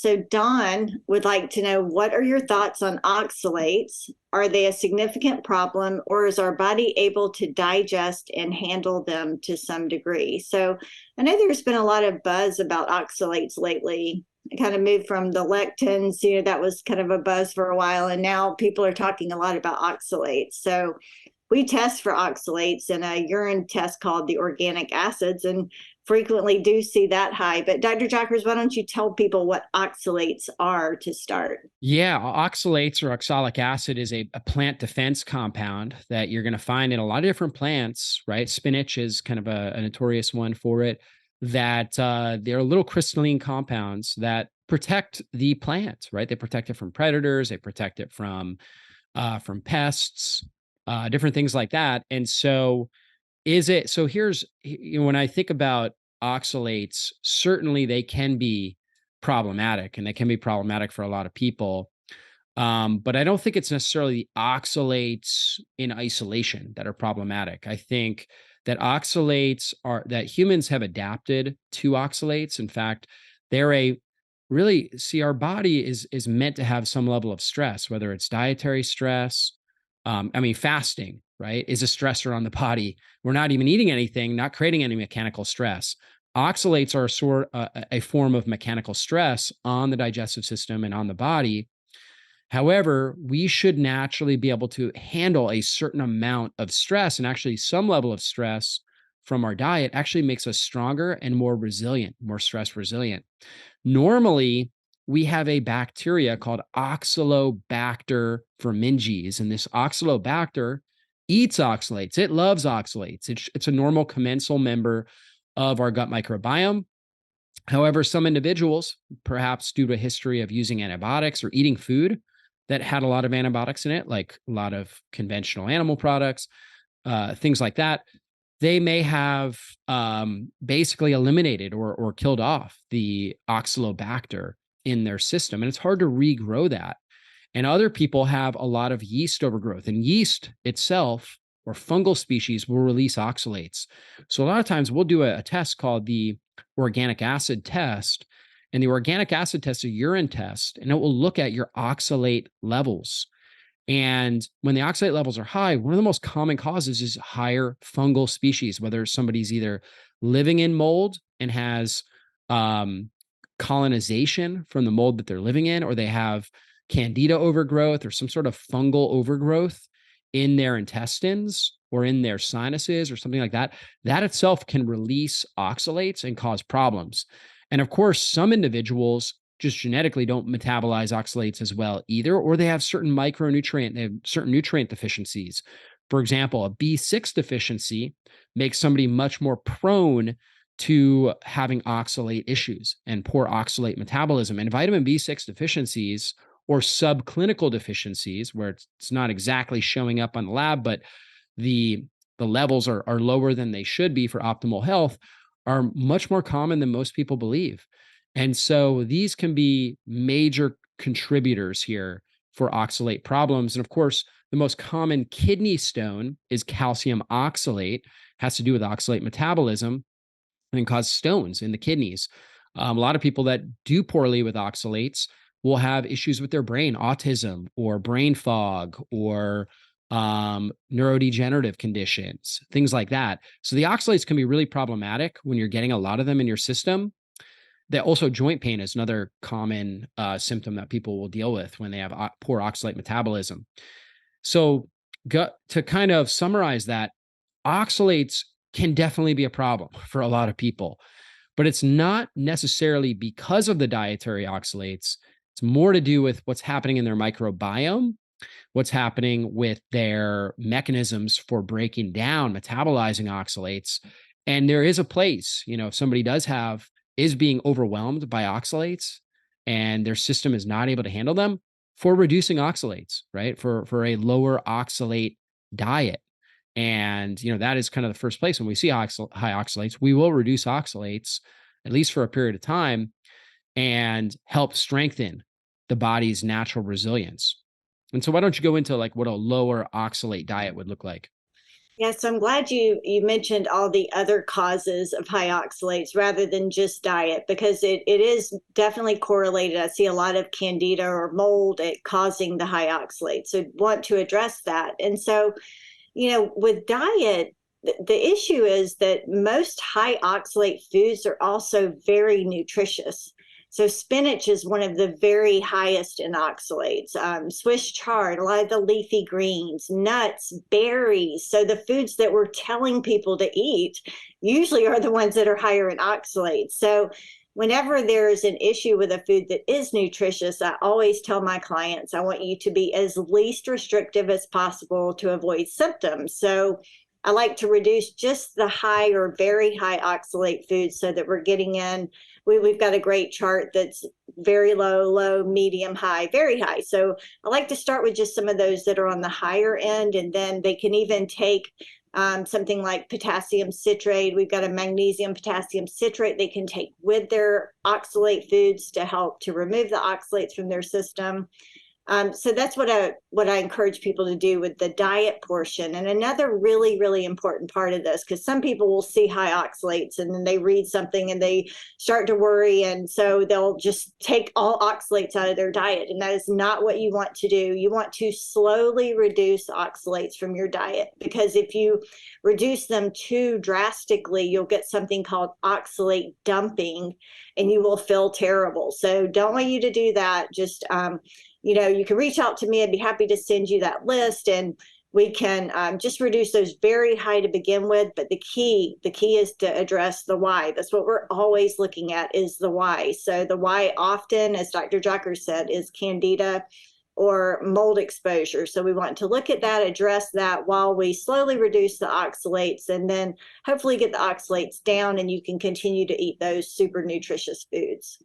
So Don would like to know, what are your thoughts on oxalates? Are they a significant problem, or is our body able to digest and handle them to some degree? So I know there's been a lot of buzz about oxalates lately. It kind of moved from the lectins, that was kind of a buzz for a while, and now people are talking a lot about oxalates. So we test for oxalates in a urine test called the organic acids, and frequently do see that high. But Dr. Jackers, why don't you tell people what oxalates are to start? Yeah, oxalates or oxalic acid is a plant defense compound that you're going to find in a lot of different plants, right? Spinach is kind of a notorious one for it, that they're little crystalline compounds that protect the plant, right? They protect it from predators, they protect it from pests, different things like that. And so here's, when I think about oxalates, certainly they can be problematic and they can be problematic for a lot of people. But I don't think it's necessarily the oxalates in isolation that are problematic. I think that humans have adapted to oxalates. In fact, they're a really see our body is meant to have some level of stress, whether it's dietary stress. Fasting, right, is a stressor on the body. We're not even eating anything, not creating any mechanical stress. Oxalates are a form of mechanical stress on the digestive system and on the body. However, we should naturally be able to handle a certain amount of stress, and actually some level of stress from our diet actually makes us stronger and more resilient, more stress resilient. Normally, we have a bacteria called Oxalobacter forminges, and this Oxalobacter eats oxalates. It loves oxalates. It's a normal commensal member of our gut microbiome. However, some individuals, perhaps due to a history of using antibiotics or eating food that had a lot of antibiotics in it, like a lot of conventional animal products, things like that, they may have basically eliminated or killed off the oxalobacter in their system. And it's hard to regrow that. And other people have a lot of yeast overgrowth, and yeast itself or fungal species will release oxalates. So a lot of times we'll do a test called the organic acid test. And the organic acid test is a urine test, and it will look at your oxalate levels. And when the oxalate levels are high, one of the most common causes is higher fungal species, whether somebody's either living in mold and has um, colonization from the mold that they're living in, or they have candida overgrowth or some sort of fungal overgrowth in their intestines or in their sinuses or something like that. That itself can release oxalates and cause problems. And of course, some individuals just genetically don't metabolize oxalates as well either, or they have certain micronutrient, they have certain nutrient deficiencies. For example, a B6 deficiency makes somebody much more prone to having oxalate issues and poor oxalate metabolism. And vitamin B6 deficiencies or subclinical deficiencies, where it's not exactly showing up on the lab, but the levels are lower than they should be for optimal health, are much more common than most people believe. And so these can be major contributors here for oxalate problems. And of course, the most common kidney stone is calcium oxalate, has to do with oxalate metabolism and cause stones in the kidneys. A lot of people that do poorly with oxalates will have issues with their brain, autism or brain fog or neurodegenerative conditions, things like that. So the oxalates can be really problematic when you're getting a lot of them in your system. That also, joint pain is another common symptom that people will deal with when they have poor oxalate metabolism. So to kind of summarize that, oxalates can definitely be a problem for a lot of people, but it's not necessarily because of the dietary oxalates. It's more to do with what's happening in their microbiome, what's happening with their mechanisms for breaking down, metabolizing oxalates. And there is a place, if somebody is being overwhelmed by oxalates and their system is not able to handle them, for reducing oxalates, right? For a lower oxalate diet. And, that is kind of the first place when we see high oxalates, we will reduce oxalates, at least for a period of time, and help strengthen the body's natural resilience. And so why don't you go into like what a lower oxalate diet would look like? Yes, I'm glad you mentioned all the other causes of high oxalates rather than just diet, because it is definitely correlated. I see a lot of candida or mold causing the high oxalates. So want to address that. And so, with diet, the issue is that most high oxalate foods are also very nutritious. So spinach is one of the very highest in oxalates. Swiss chard, a lot of the leafy greens, nuts, berries. So the foods that we're telling people to eat usually are the ones that are higher in oxalates. So whenever there's an issue with a food that is nutritious, I always tell my clients I want you to be as least restrictive as possible to avoid symptoms. So I like to reduce just the high or very high oxalate foods so that we're getting in. We've got a great chart that's very low, low, medium, high, very high. So I like to start with just some of those that are on the higher end, and then they can even take something like potassium citrate. We've got a magnesium potassium citrate they can take with their oxalate foods to help to remove the oxalates from their system. So that's what I encourage people to do with the diet portion. And another really, really important part of this, because some people will see high oxalates and then they read something and they start to worry. And so they'll just take all oxalates out of their diet. And that is not what you want to do. You want to slowly reduce oxalates from your diet, because if you reduce them too drastically, you'll get something called oxalate dumping and you will feel terrible. So don't want you to do that. Just, you can reach out to me. I'd be happy to send you that list, and we can just reduce those very high to begin with. But the key is to address the why. That's what we're always looking at, is the why. So the why often, as Dr. Jocker said, is candida or mold exposure. So we want to look at that, address that while we slowly reduce the oxalates, and then hopefully get the oxalates down and you can continue to eat those super nutritious foods.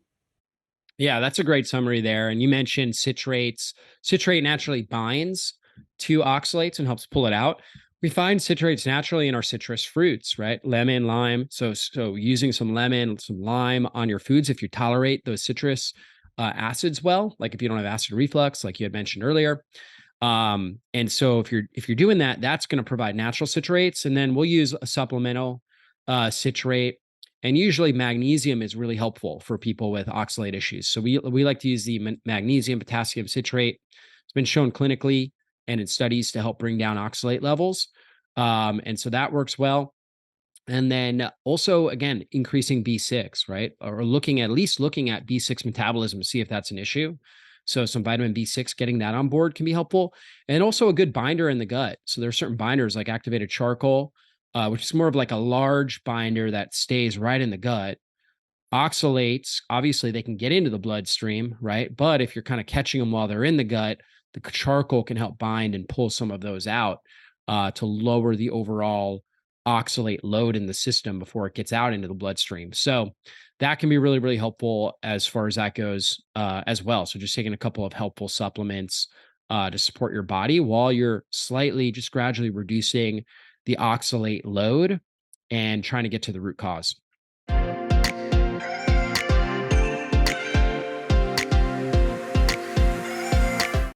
Yeah, that's a great summary there. And you mentioned citrates. Citrate naturally binds to oxalates and helps pull it out. We find citrates naturally in our citrus fruits, right? Lemon, lime. So using some lemon, some lime on your foods if you tolerate those citrus acids well, like if you don't have acid reflux, like you had mentioned earlier. And so if you're doing that, that's going to provide natural citrates, and then we'll use a supplemental citrate. And usually magnesium is really helpful for people with oxalate issues. So we like to use the magnesium potassium citrate. It's been shown clinically and in studies to help bring down oxalate levels. And so that works well. And then also, again, increasing B6, right? Or at least looking at B6 metabolism to see if that's an issue. So some vitamin B6, getting that on board can be helpful. And also a good binder in the gut. So there are certain binders like activated charcoal, which is more of like a large binder that stays right in the gut. Oxalates, obviously they can get into the bloodstream, right? But if you're kind of catching them while they're in the gut, the charcoal can help bind and pull some of those out to lower the overall oxalate load in the system before it gets out into the bloodstream. So that can be really, really helpful as far as that goes as well. So just taking a couple of helpful supplements to support your body while you're slightly, just gradually reducing the oxalate load and trying to get to the root cause.